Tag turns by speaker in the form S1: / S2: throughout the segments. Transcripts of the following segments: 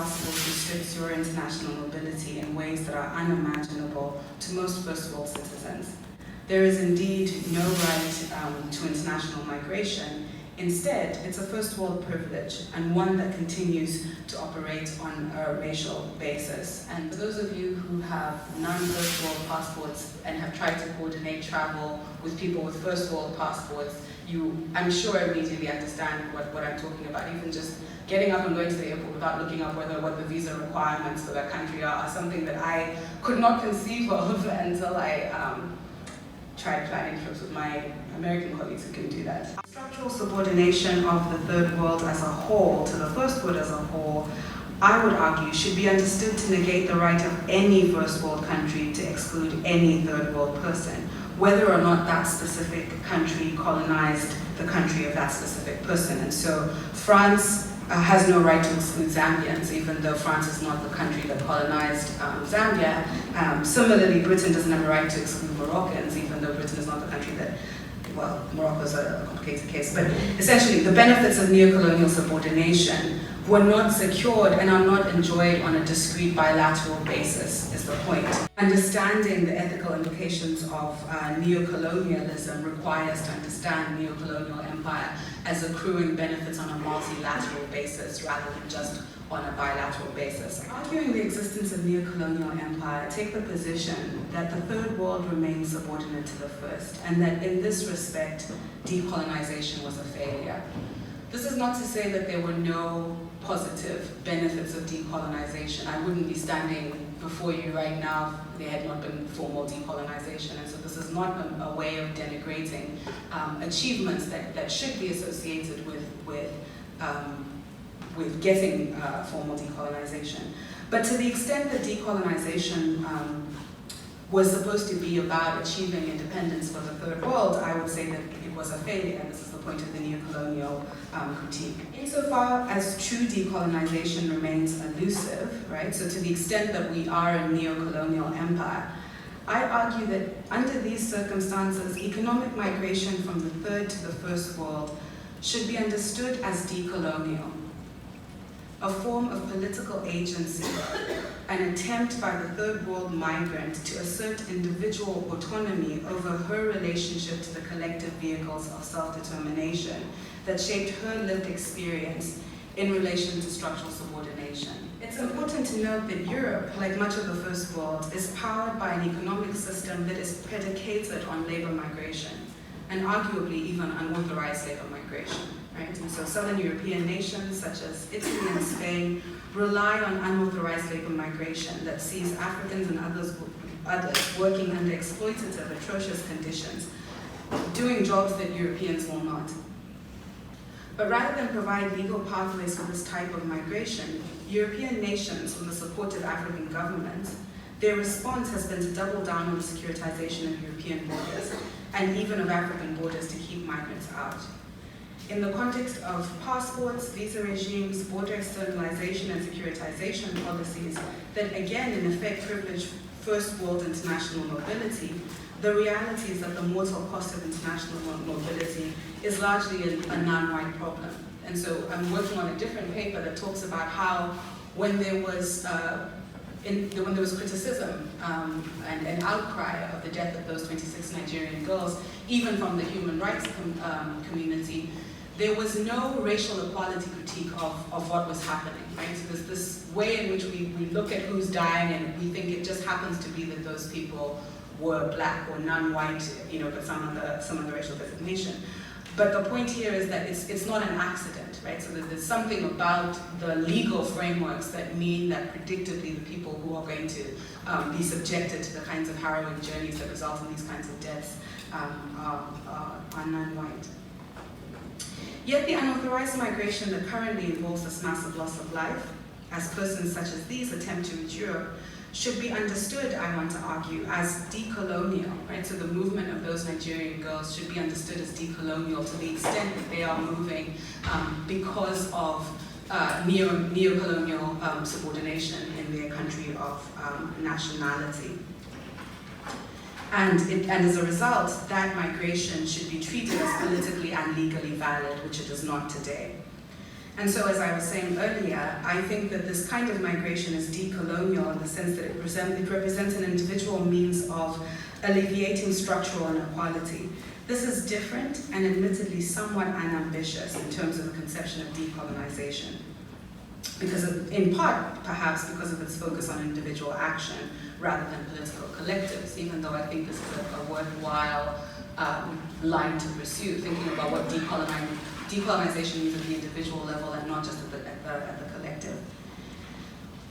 S1: passport restricts your international mobility in ways that are unimaginable to most first world citizens. There is indeed no right to international migration. Instead, it's a first world privilege, and one that continues to operate on a racial basis. And for those of you who have non-first world passports and have tried to coordinate travel with people with first world passports, I'm sure immediately understand what I'm talking about. Even just getting up and going to the airport without looking up what the visa requirements for that country are something that I could not conceive of until I tried planning trips with my American colleagues who can do that. Structural subordination of the third world as a whole to the first world as a whole, I would argue, should be understood to negate the right of any first world country to exclude any third world person, whether or not that specific country colonized the country of that specific person. And so France has no right to exclude Zambians, even though France is not the country that colonized Zambia. Similarly, Britain doesn't have a right to exclude Moroccans, even though Britain is not the country that, well, Morocco is a complicated case. But essentially, the benefits of neocolonial subordination were not secured and are not enjoyed on a discrete bilateral basis, is the point. Understanding the ethical implications of neocolonialism requires to understand neocolonial empire as accruing benefits on a multilateral basis rather than just on a bilateral basis. Arguing the existence of neocolonial empire, take the position that the third world remains subordinate to the first, and that in this respect, decolonization was a failure. This is not to say that there were no positive benefits of decolonization. I wouldn't be standing before you right now if there had not been formal decolonization. And so this is not a way of denigrating achievements that should be associated with getting formal decolonization. But to the extent that decolonization was supposed to be about achieving independence for the third world, I would say that it was a failure, and this is the point of the neocolonial critique. Insofar as true decolonization remains elusive, right, so to the extent that we are a neocolonial empire, I argue that under these circumstances, economic migration from the third to the first world should be understood as decolonial, a form of political agency, an attempt by the third world migrant to assert individual autonomy over her relationship to the collective vehicles of self-determination that shaped her lived experience in relation to structural subordination. It's important to note that Europe, like much of the first world, is powered by an economic system that is predicated on labor migration, and arguably even unauthorized labor migration. Right? And so Southern European nations such as Italy and Spain rely on unauthorized labor migration that sees Africans and others working under exploitative, atrocious conditions, doing jobs that Europeans will not. But rather than provide legal pathways for this type of migration, European nations, with the support of African governments, their response has been to double down on the securitization of European borders and even of African borders to keep migrants out. In the context of passports, visa regimes, border externalization and securitization policies that again in effect privilege first world international mobility, the reality is that the mortal cost of international mobility is largely a non-white problem. And so I'm working on a different paper that talks about how when there was criticism and outcry of the death of those 26 Nigerian girls, even from the human rights community, there was no racial equality critique of what was happening, right? So there's this way in which we look at who's dying and we think it just happens to be that those people were black or non-white, but some of the racial designation. But the point here is that it's not an accident, right? So there's something about the legal frameworks that mean that predictably the people who are going to be subjected to the kinds of harrowing journeys that result in these kinds of deaths are non-white. Yet the unauthorized migration that currently involves this massive loss of life, as persons such as these attempt to reach Europe, should be understood, I want to argue, as decolonial, right? So the movement of those Nigerian girls should be understood as decolonial to the extent that they are moving because of neocolonial subordination in their country of nationality. And as a result, that migration should be treated as politically and legally valid, which it is not today. And so, as I was saying earlier, I think that this kind of migration is decolonial in the sense that it represents an individual means of alleviating structural inequality. This is different and admittedly somewhat unambitious in terms of the conception of decolonization, in part, perhaps, because of its focus on individual action rather than political collectives, even though I think this is a worthwhile line to pursue, thinking about what decolonization means at the individual level and not just at the collective.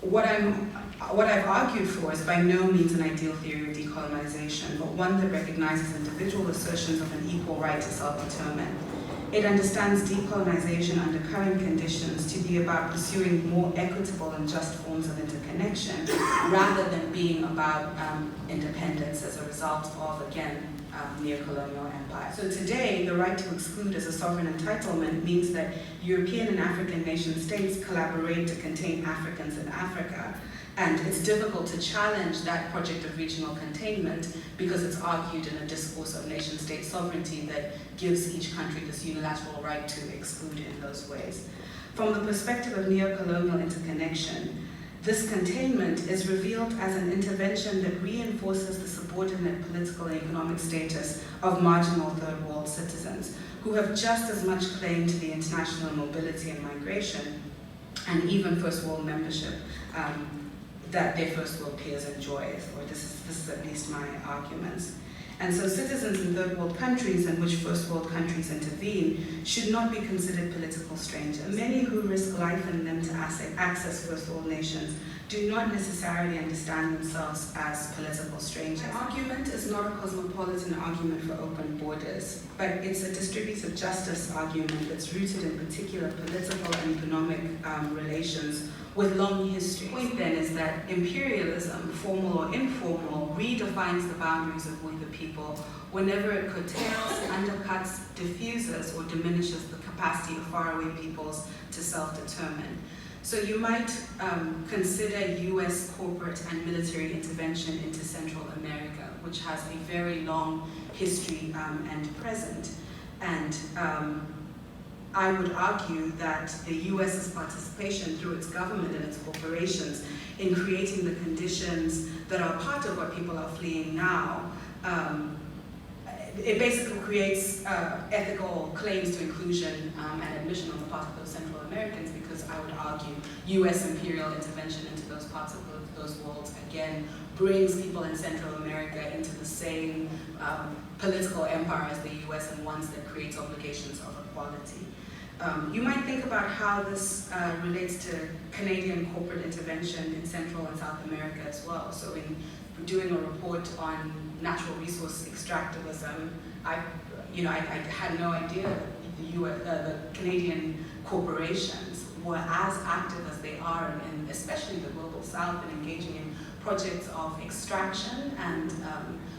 S1: What I've argued for is by no means an ideal theory of decolonization, but one that recognizes individual assertions of an equal right to self-determine. It understands decolonization under current conditions to be about pursuing more equitable and just forms of interconnection, rather than being about independence as a result of, again, neo-colonial empire. So today, the right to exclude as a sovereign entitlement means that European and African nation states collaborate to contain Africans in Africa. And it's difficult to challenge that project of regional containment because it's argued in a discourse of nation-state sovereignty that gives each country this unilateral right to exclude in those ways. From the perspective of neo-colonial interconnection, this containment is revealed as an intervention that reinforces the subordinate political and economic status of marginal third world citizens who have just as much claim to the international mobility and migration and even first world membership that their first world peers enjoy, or this is at least my arguments. And so citizens in third world countries in which first world countries intervene should not be considered political strangers. Many who risk life and limb to access first world nations do not necessarily understand themselves as political strangers. My argument is not a cosmopolitan argument for open borders, but it's a distributive justice argument that's rooted in particular political and economic relations with long history. The point then is that imperialism, formal or informal, redefines the boundaries of we the people whenever it curtails, undercuts, diffuses, or diminishes the capacity of faraway peoples to self-determine. So you might consider US corporate and military intervention into Central America, which has a very long history and present. And I would argue that the US's participation through its government and its corporations in creating the conditions that are part of what people are fleeing now, it basically creates ethical claims to inclusion and admission on the part of those Central Americans, because I would argue US imperial intervention into those parts of those worlds, again, brings people in Central America into the same political empire as the US, and ones that creates obligations of equality. You might think about how this relates to Canadian corporate intervention in Central and South America as well. So in doing a report on natural resource extractivism, I had no idea that the Canadian corporations were as active as they are, in especially the global South, in engaging in projects of extraction and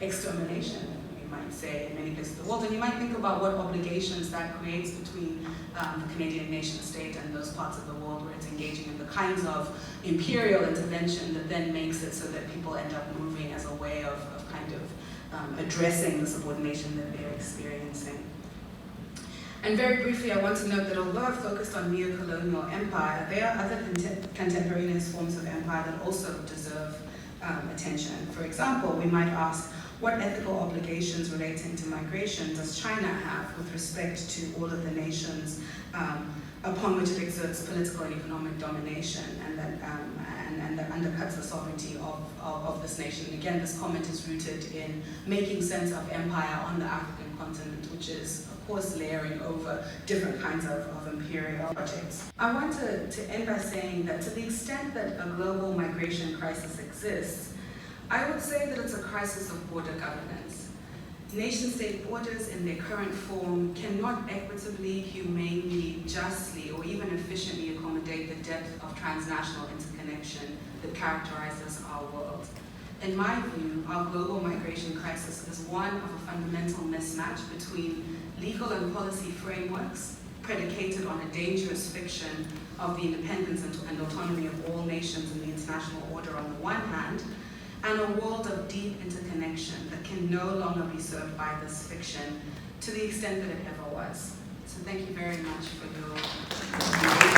S1: extermination, you might say, in many places of the world. And you might think about what obligations that creates between the Canadian nation state and those parts of the world where it's engaging in the kinds of imperial intervention that then makes it so that people end up moving as a way of kind of addressing the subordination that they're experiencing. And very briefly, I want to note that although I've focused on neo-colonial empire, there are other contemporaneous forms of empire that also deserve attention. For example, we might ask, what ethical obligations relating to migration does China have with respect to all of the nations upon which it exerts political and economic domination, and that undercuts the sovereignty of this nation? And again, this comment is rooted in making sense of empire on the African continent, which is, of course, layering over different kinds of imperial projects. I want to end by saying that to the extent that a global migration crisis exists, I would say that it's a crisis of border governance. Nation-state borders in their current form cannot equitably, humanely, justly, or even efficiently accommodate the depth of transnational interconnection that characterizes our world. In my view, our global migration crisis is one of a fundamental mismatch between legal and policy frameworks predicated on a dangerous fiction of the independence and autonomy of all nations in the international order on the one hand, and a world of deep interconnection that can no longer be served by this fiction to the extent that it ever was. So thank you very much for your